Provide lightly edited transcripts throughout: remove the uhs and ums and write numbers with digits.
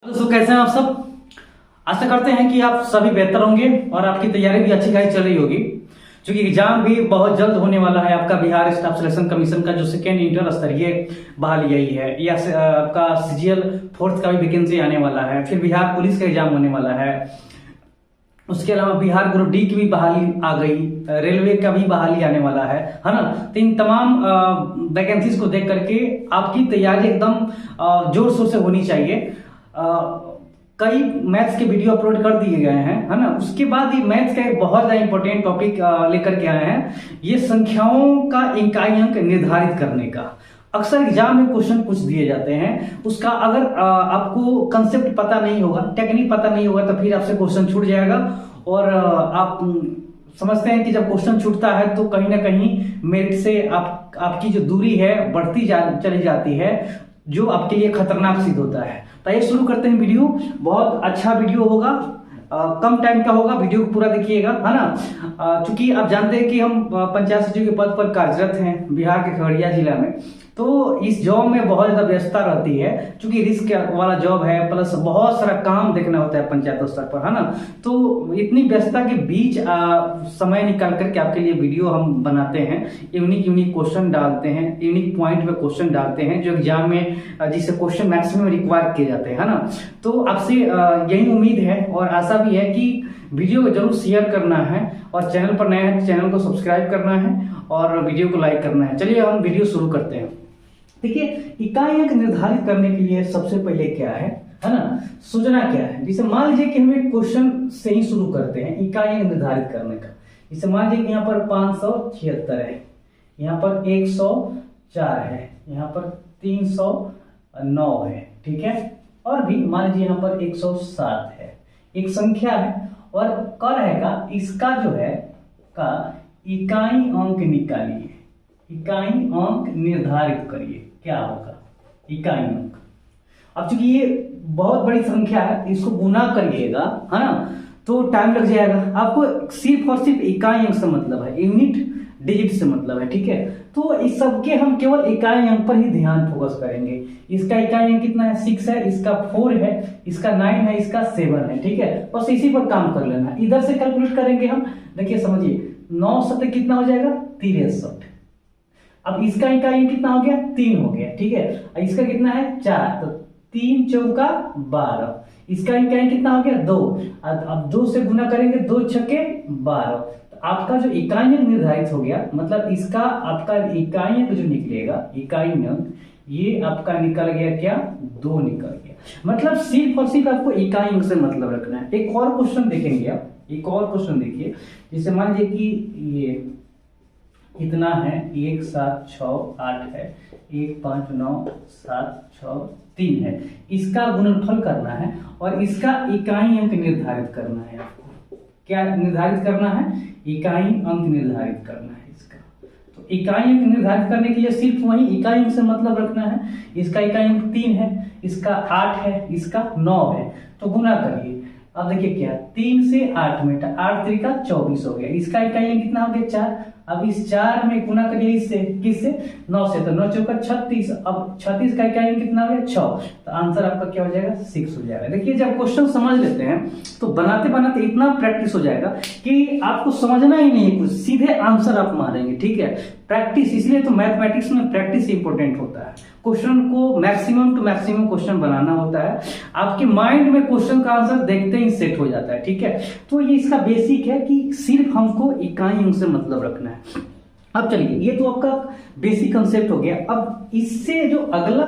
दोस्तों कैसे हैं आप सब। आशा करते हैं कि आप सभी बेहतर होंगे और आपकी तैयारी भी अच्छी खासी चल रही होगी, क्योंकि एग्जाम भी बहुत जल्द होने वाला है। आपका बिहार स्टाफ सिलेक्शन कमीशन का जो सेकेंड इंटर स्तरीय बहाली यही है, या आपका सीजीएल फोर्थ का भी वैकेंसी आने वाला है। फिर बिहार पुलिस का एग्जाम होने वाला है। उसके अलावा बिहार ग्रुप डी की भी बहाली आ गई, रेलवे का भी बहाली आने वाला है ना। तो इन तमाम वैकेंसीज को देख करके आपकी तैयारी एकदम जोर शोर से होनी चाहिए। कई मैथ्स के वीडियो अपलोड कर दिए गए हैं, है ना। उसके बाद ये मैथ्स का एक बहुत ज्यादा इंपॉर्टेंट टॉपिक लेकर के आए हैं, ये संख्याओं का इकाई अंक निर्धारित करने का। अक्सर एग्जाम में क्वेश्चन पूछ दिए जाते हैं, उसका अगर आपको कंसेप्ट पता नहीं होगा, टेक्निक पता नहीं होगा, तो फिर आपसे क्वेश्चन छूट जाएगा। और आप समझते हैं कि जब क्वेश्चन छूटता है तो कहीं ना कहीं मेरिट से आपकी जो दूरी है बढ़ती चली जाती है, जो आपके लिए खतरनाक सिद्ध होता है। तो ये शुरू करते हैं वीडियो। बहुत अच्छा वीडियो होगा, कम टाइम का होगा, वीडियो को पूरा देखिएगा, है ना। चूंकि आप जानते हैं कि हम पंचायत सचिव के पद पर कार्यरत हैं बिहार के खगड़िया जिला में, तो इस जॉब में बहुत ज्यादा व्यस्तता रहती है, क्योंकि रिस्क वाला जॉब है, प्लस बहुत सारा काम देखना होता है पंचायत स्तर पर, है ना। तो इतनी व्यस्तता के बीच समय निकाल करके आपके लिए वीडियो हम बनाते हैं, यूनिक क्वेश्चन डालते हैं, यूनिक पॉइंट पे क्वेश्चन डालते हैं, जो एग्जाम में जिससे क्वेश्चन मैक्सिमम रिक्वायर किए जाते हैं, है ना। तो आपसे यही उम्मीद है और आशा भी है कि वीडियो को जरूर शेयर करना है, और चैनल पर नए हैं तो चैनल को सब्सक्राइब करना है और वीडियो को लाइक करना है। चलिए हम वीडियो शुरू करते हैं। देखिए, इकाई अंक निर्धारित करने के लिए सबसे पहले क्या है ना, सोचना क्या है। जैसे मान लीजिए कि हम एक क्वेश्चन से ही शुरू करते हैं इकाई अंक निर्धारित करने का। जैसे मान लीजिए कि यहाँ पर 576 है, यहाँ पर 104 है, यहाँ पर 309 है, ठीक है। और भी मान लीजिए यहाँ पर 107 है, एक संख्या है, और कह रहेगा इसका जो है का इकाई अंक निकालिए, इकाई अंक निर्धारित करिए। क्या होगा इकाई अंक। अब चूंकि ये बहुत बड़ी संख्या है, इसको गुना करिएगा, है ना, तो टाइम लग जाएगा। आपको सिर्फ और सिर्फ इकाई अंक से मतलब है, यूनिट डिजिट से मतलब है, ठीक है। तो इस सबके हम केवल इकाई अंक पर ही ध्यान फोकस करेंगे। इसका इकाई अंक कितना है, 6 है, इसका 4 है, इसका 9 है, इसका 7 है, ठीक है। बस इसी पर काम कर लेना है। इधर से कैलकुलेट करेंगे हम। देखिए समझिए, 9 सत्ते कितना हो जाएगा, 63। अब इसका इकाई कितना हो गया, 3 हो गया, ठीक है। इसका कितना है, 4, तो 3 चौका 12। इसका इकाई कितना हो गया, 2। अब 2 से गुना करेंगे, 2 छक्के 12। तो आपका जो इकाई अंक निर्धारित हो गया, मतलब इसका आपका इकाई अंक जो निकलेगा, इकाई अंक ये आपका निकल गया क्या, 2 निकल गया। मतलब सिर्फ और सिर्फ आपको इकाई अंक से मतलब रखना है। एक और क्वेश्चन देखेंगे आप, एक और क्वेश्चन देखिए। जैसे मान लीजिए कि ये कितना है, 1 7 6 8 है, 1 5 9 7 6 3 है। इसका गुणनफल करना है और इसका इकाई अंक निर्धारित करना है। आपको क्या निर्धारित करना है, इकाई अंक निर्धारित करना है इसका। तो इकाई अंक निर्धारित करने के लिए सिर्फ वही इकाई अंक से मतलब रखना है। इसका इकाई अंक 3 है, इसका 8 है, इसका 9 है, तो गुना करिए। अब देखिए क्या, 3 से 8 में 8 त्रिका 24 हो गया। इसका इकाई अंक कितना हो गया, 4। अब इस 4 में गुना करिए इससे, किससे, 9 से, तो 9 चौका 36। अब 36 का इकाई अंक कितना हो गया, 6। तो आंसर आपका क्या हो जाएगा, 6 हो जाएगा। देखिए जब क्वेश्चन समझ लेते हैं तो बनाते बनाते इतना प्रैक्टिस हो जाएगा कि आपको समझना ही नहीं है कुछ, सीधे आंसर आप मारेंगे, ठीक है। प्रैक्टिस, इसलिए तो मैथमेटिक्स में प्रैक्टिस इंपॉर्टेंट होता है। क्वेश्चन को मैक्सिमम टू मैक्सिमम क्वेश्चन बनाना होता है। आपके माइंड में क्वेश्चन का आंसर देखते ही सेट हो जाता है, ठीक है। तो ये इसका बेसिक है कि सिर्फ हमको इकाई अंक से मतलब रखना है। अब चलिए, ये तो आपका बेसिक कंसेप्ट हो गया। अब इससे जो अगला,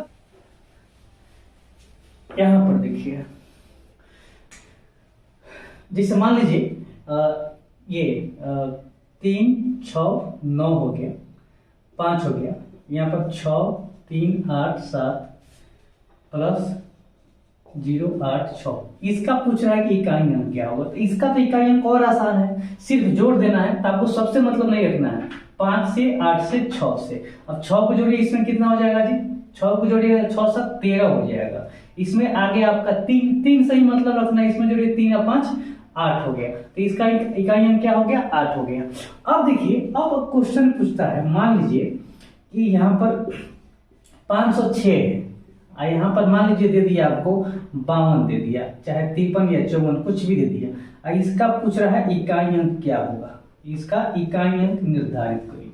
यहां पर देखिए, जैसे मान लीजिए ये 3 6 9 हो गया, 5 हो गया, यहाँ पर 6 3 8 7 प्लस 0 8 6। इसका पूछ रहा है कि इकाई अंक क्या होगा। तो इसका तो इकाई अंक और आसान है, सिर्फ जोड़ देना है। तो आपको सबसे मतलब नहीं रखना है, 5 से 8 से 6 से। अब 6 को जोड़िए, इसमें कितना हो जाएगा जी, 6 को जोड़िए, 6 7 13 हो जाएगा। इसमें आगे आपका 3 से ही मतलब रखना है, इसमें जोड़िए 3 और 5 8 हो गया। तो इसका इकाई अंक क्या हो गया, 8 हो गया। अब देखिए, अब क्वेश्चन पूछता है, मान लीजिए कि यहाँ पर 506 है यहाँ पर मान लीजिए दे दिया आपको 52 दे दिया, चाहे 53 या 54 कुछ भी दे दिया। इसका पूछ रहा है इकाई अंक क्या होगा, इसका इकाई अंक निर्धारित करिए।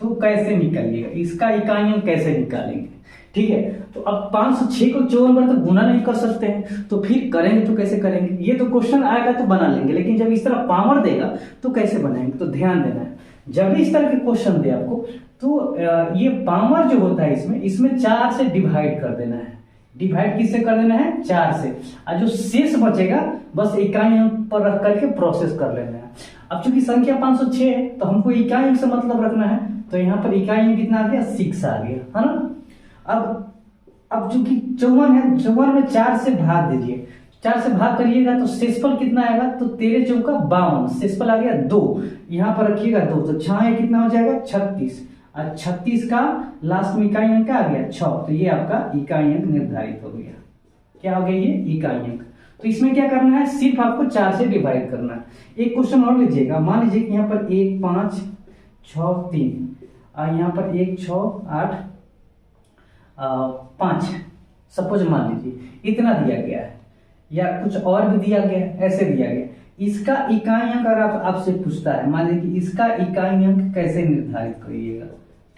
तो कैसे निकालिएगा, इसका इकाई अंक कैसे निकालेंगे, ठीक है। तो अब 506 को 54 बार तो गुना नहीं कर सकते हैं, तो फिर करेंगे तो कैसे करेंगे, ये तो क्वेश्चन आएगा तो बना लेंगे, लेकिन जब इस तरह पावर देगा तो कैसे बनाएंगे। तो ध्यान देना है, जब भी इस तरह के क्वेश्चन दे आपको तो ये पावर जो होता है इसमें 4 से डिवाइड कर देना है। डिवाइड किससे कर देना है, 4 से, और जो शेष बचेगा बस इकाई अंक पर रख करके प्रोसेस कर लेना है। अब चूंकि संख्या 506 है तो हमको इकाई अंक से मतलब रखना है, तो यहाँ पर इकाई अंक कितना आ गया, 6 आ गया, है ना। अब चूंकि 54 है, 54 में 4 से भाग दीजिए, 4 से भाग करिएगा तो शेषफल कितना आएगा, तो 13 चौका 52, शेषफल आ गया 2, यहाँ पर रखिएगा 2, तो 6 कितना हो जाएगा 36, और 36 का लास्ट में इकाई अंक आ गया 6, तो ये आपका इकाई अंक निर्धारित हो गया। क्या हो गया, ये इकाई अंक। तो इसमें क्या करना है, सिर्फ आपको 4 से डिवाइड करना है। एक क्वेश्चन और लीजिएगा, मान लीजिए कि यहाँ पर 1 5 6 3 और यहाँ पर 1 6 8 5 सपोज मान लीजिए इतना दिया गया है, या कुछ और भी दिया गया है, ऐसे दिया गया। इसका इकाई अंक अगर आपसे पूछता है, मान लीजिए कि इसका इकाई अंक कैसे निर्धारित करिएगा,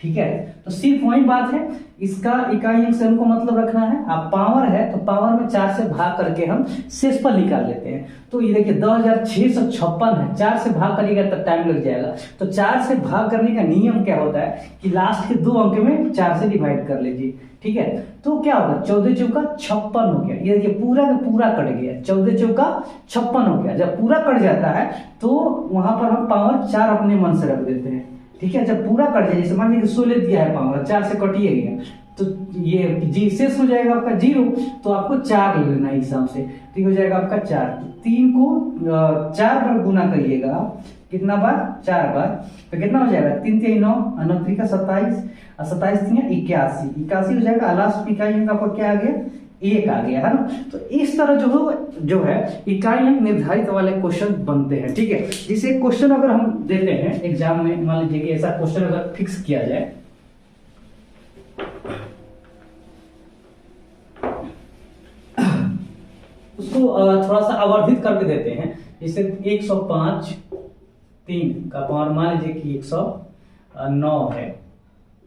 ठीक है। तो सिर्फ वही बात है, इसका इकाई अंक से हमको मतलब रखना है। अब पावर है तो पावर में 4 से भाग करके हम शेषफल निकाल लेते हैं। तो ये देखिए 2656 है, 4 से भाग करिएगा तो टाइम लग जाएगा। तो 4 से भाग करने का नियम क्या होता है कि लास्ट के 2 अंक में 4 से डिवाइड कर लीजिए, ठीक है। तो क्या होगा, 14 चौका 56 हो गया। ये देखिए पूरा का पूरा कट गया, 14 चौका 56 हो गया। जब पूरा कट जाता है तो वहां पर हम पावर 4 अपने मन से रख देते हैं, ठीक है। जब पूरा कट जाए, जैसे मान लीजिए 16 दिया है पावर, 4 से कटिए गया तो ये जी शेष हो जाएगा आपका 0, तो आपको 4 ले लेना है हिसाब से, तो हो जाएगा आपका 4। तो 3 को 4 बार गुना करिएगा आप, कितना बार, 4 बार, तो कितना हो जाएगा, 3 3 9 9 3 का 27 और 27 3 81 81 हो जाएगा। लास्ट इकाई अंक आपका क्या आ गया, 1 आ गया, है ना। तो इस तरह जो है इकाई अंक निर्धारित वाले क्वेश्चन बनते हैं, ठीक है। जिसे क्वेश्चन अगर हम देते हैं एग्जाम में, मान लीजिए कि ऐसा क्वेश्चन अगर फिक्स किया जाए, उसको थोड़ा सा आवर्धित करके देते हैं। जैसे 105 3 का पावर मान लीजिए कि 109 है,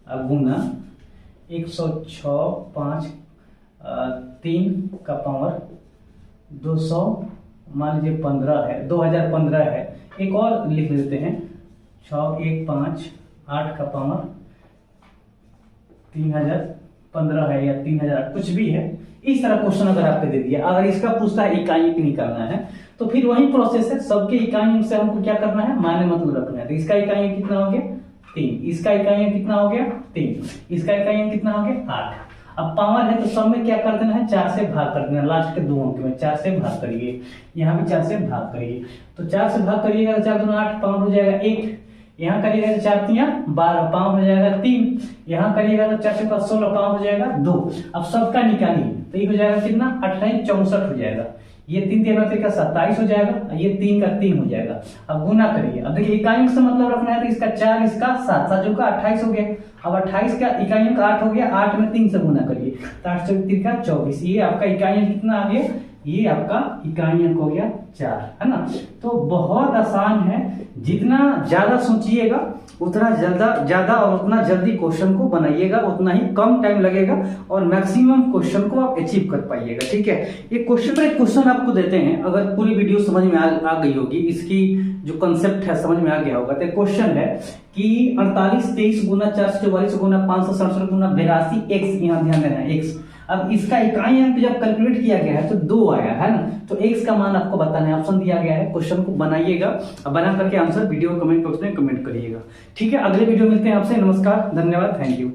गुना 106 5 3 का पावर 200 मान लीजिए 15 है, 2015 है। एक और लिख देते हैं 6 1 5 8 का पावर 3015 है या 3000 कुछ भी है। इस तरह क्वेश्चन अगर आपको दे दिया, अगर इसका पूछता है इकाई अंक निकालना है, तो फिर वही प्रोसेस है। सबके इकाई अंक से हमको क्या करना है, मायने मतलब रखना है। तो इसका इकाई अंक कितना हो गया 3, इसका इकाई अंक कितना हो गया 3, इसका इकाई अंक कितना हो गया 8। अब पावर है तो सब में क्या कर देना है, 4 से भाग कर देना। लास्ट के 2 अंक में 4 से भाग करिए, यहाँ भी 4 से भाग करिए। तो 4 से भाग करिएगा तो 4 2 8 पावर हो जाएगा 1, यहाँ करिएगा तो 4 3 12 पावर हो जाएगा 3, यहाँ करिएगा तो 4 से 16 पावर हो जाएगा 2। अब सबका निकालिए तो ये हो जाएगा कितना 28 64 हो जाएगा। ये 3 3 का 27 हो जाएगा, ये 3 का 3 हो जाएगा। अब गुना करिए, अब देखिए इकाई अंक से मतलब रखना है तो इसका 4 इसका 7 7 जो का 28 हो गया। अब 28 का इकाई अंक 8 हो गया, 8 में 3 से गुना करिए तो 8 3 का 24। ये आपका इकाई अंक कितना आ गया, ये आपका इकाई अंक हो गया 4, है ना। तो बहुत आसान है, जितना ज्यादा सोचिएगा उतना ज्यादा और उतना जल्दी क्वेश्चन को बनाइएगा, उतना ही कम टाइम लगेगा और मैक्सिमम क्वेश्चन को आप अचीव कर पाइएगा, ठीक है। ये क्वेश्चन पर एक क्वेश्चन आपको देते हैं, अगर पूरी वीडियो समझ में आ गई होगी, इसकी जो कंसेप्ट है समझ में आ गया होगा, तो क्वेश्चन है कि 48 23 गुना 444 गुना 567 गुना 82 x, यहाँ ध्यान देना है x। अब इसका इकाई अंक जब कैलकुलेट किया गया है तो 2 आया है ना, तो x का मान आपको बताना है। ऑप्शन दिया गया है, क्वेश्चन को बनाइएगा, अब बना करके आंसर वीडियो कमेंट बॉक्स में कमेंट करिएगा, ठीक है। अगले वीडियो मिलते हैं आपसे, नमस्कार, धन्यवाद, थैंक यू।